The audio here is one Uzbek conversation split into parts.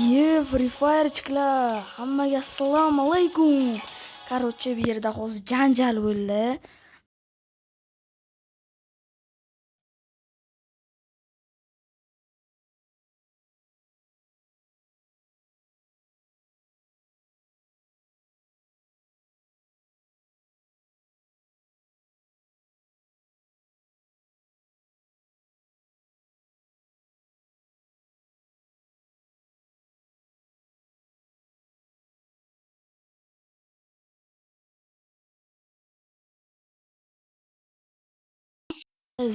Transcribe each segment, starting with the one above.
Free Fire'chilar, hammaga assalomu alaykum. Короче, bu yerda hozir janjal bo'ldi.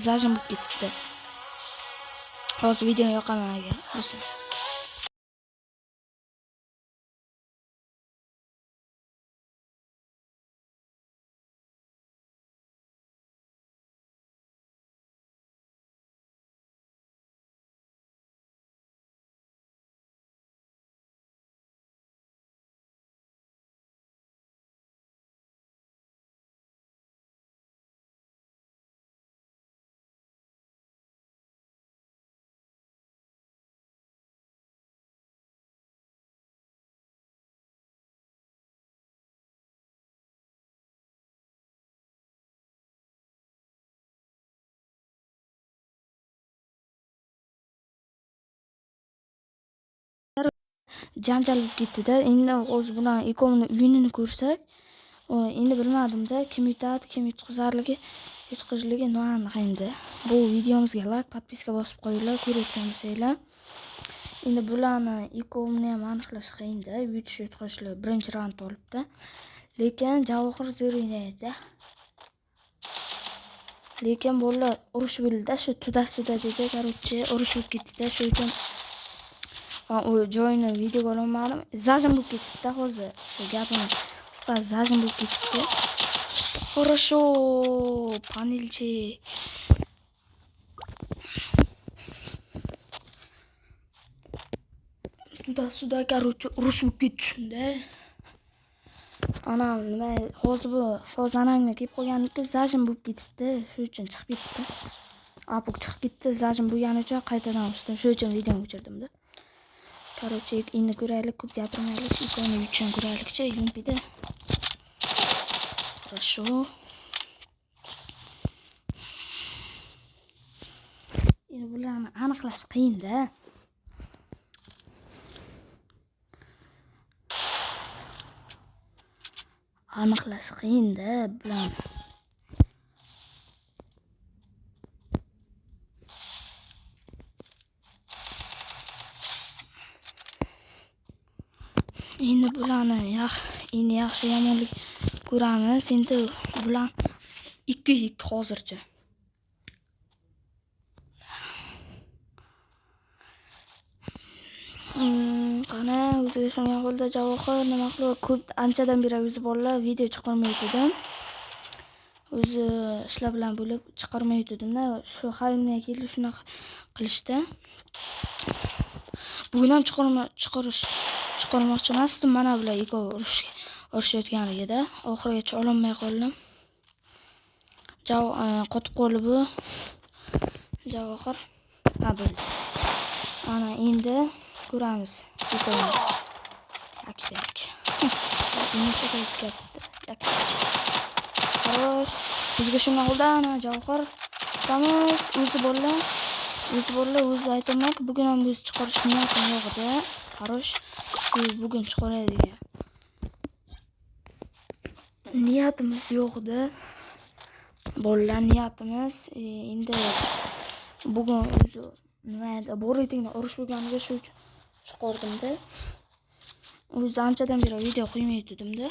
Zajim bo'lib ketibdi. Hozir video yoqaman agar bo'lsa. Janjal bo'lib ketdi-da. Endi o'zi bilan ikkovini uyini ko'rsak, endi bilmadim-da, kim yutadi, kim yutqizligi noaniq endi. Bu videomizga like, podpiska bosib qo'yinglar, ko'rayotgan bo'lsanglar. Endi bularni ikkovini ham aniqlash qiyin-da, yutqizishlar birinchi raund olibdi. Lekin Javohir zo'r o'ynaydi. Lekin bolalar urush bo'ldi-da, shu tuda dedi, короче, urush bo'lib ketdi-da, shu uchun o joyini videoga olmadim. Zajim bo'lib ketibdi hozir. Shu gapim qisqa zajim bo'lib ketibdi. Хорошо, panelchi. Tuda, короче, urush bo'lib ketdi shunda. Ana nima hozir anangni kelib qolganiga zajim bo'lib ketibdi. Shu uchun chiqib ketdi. Apuk chiqib ketdi, zajim bo'lgani uchun qaytadan o'chdim. Shu uchun videoni o'chirdim-da. Короче, endi ko'raylik, ko'p gapirmaylik, ikkovini uchun ko'raylikchi, yumpida. Хорошо. Endi bularni aniqlash qiyin-da. Aniqlash qiyin-da bilan. Endi bularni yaxshi yomonlik ko'ramiz. Endi bular 2-2 hozircha. Qani o'ziga ishongan holda Javohir nima qilib ko'p anchadan beri o'zi bolalar video chiqarmayotgandim. O'zi ishlar bilan bo'lib chiqarmayotgandim-da. Shu hayimga kelib shunaqa qilishdi. Bugun ham chiqarmoqchi emasdim, mana bular ikkovi urushayotganligida. Oxirigacha ololmay qoldim. Qotib qoldi bu Javohir. Bo'ldi. Ana endi ko'ramiz. Yak. Xo'sh, bizga shuna qildi ana Javohir. Qamiz o'zi bolalar o'zi aytmoq, bugun ham o'zi chiqarish niyatim yo'q edi. Xo'sh, bugun chiqaradigan niyatimiz yo'q edi. Bolalar niyatimiz endi bugun o'zi nima edi, bo'ritingni urush bo'lganiga shu chiqardim-da. O'zi anchadan beri video qo'ymayotgandim-da.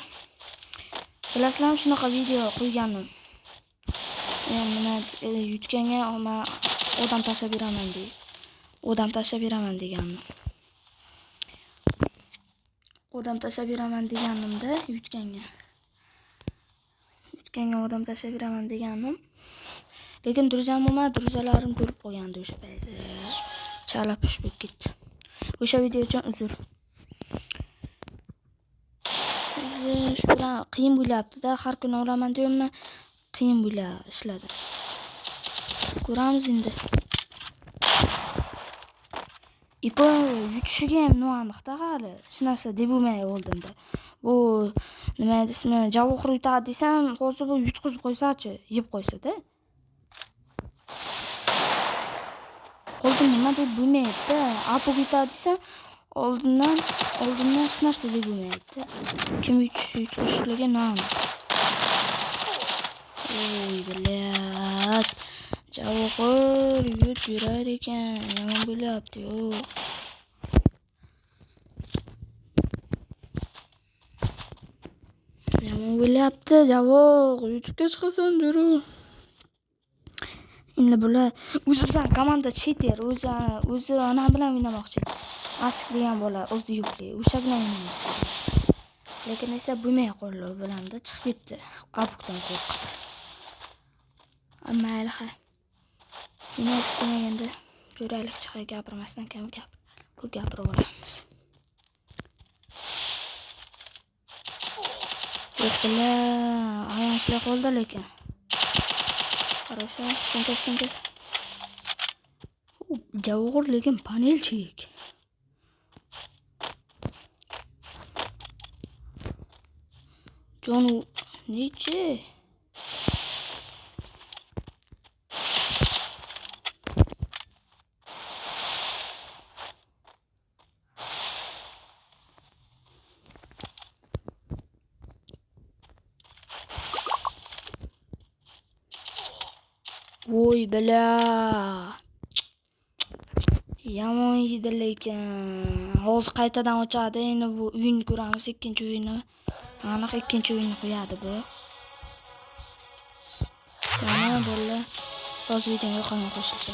Bilasizlarmi, shunaqa video qo'yganim. Nima yutganga men odam tashlab beraman degandim. Odam tashlab beraman degandim-da, yutganga odam tashlab beraman degandim. Lekin druzalarim ko'rib qo'ygandi o'sha paytda. Chala push bo'lib ketdi. O'sha video uchun uzr. Shu bilan qiyin bo'lyapti-da, har kuni olaman deyapman, qiyin bo'lar ishladi. Ko'ramiz endi. ikon yutishiga ham noaniqda hali. Hech narsa deb bo'lmay oldinda. Bu nima desmi, javohir yutadi desam, hozir bu yutqizib qo'ysa-chi, yeb qo'ysa-da. Qo'ldan nima deb bo'lmaydi-da. Apog yutadi desam, oldindan hech narsa deb bo'lmaydi-da. Kim yutqizishligi noaniq. Oy, bilat. Javohir yurar ekan, yomon bo'lyapti-yu. Yomon bo'lyapti, javohir yutibga chiqasan, juru. Endi bular o'zi bizning komanda cheater, o'zi onam bilan o'ynamoqchi. Ask degan bola o'zida yo'qli, o'sha bilan o'ynamoqchi. Lekin esa bo'lmay qoldi bilanda chiqib ketdi. Apukdan qo'rqib. Mayli ha. Nima istamaganda ko'raylik chiqay gapirmasdan kam ko'p gapirib olamiz. Yo'qlar, ayanchli qoldi lekin. Хорошо, senka. Javohir lekin panelchik. Jon nechi? Voy bala. Yomon yedi lekin. Hozir qaytadan ochadi. Endi bu o'yinni ko'ramiz, ikkinchi o'yinni. Aniq ikkinchi o'yinni qo'yadi bu. Mana bolalar o'z videoga yoqaman qo'shilsa.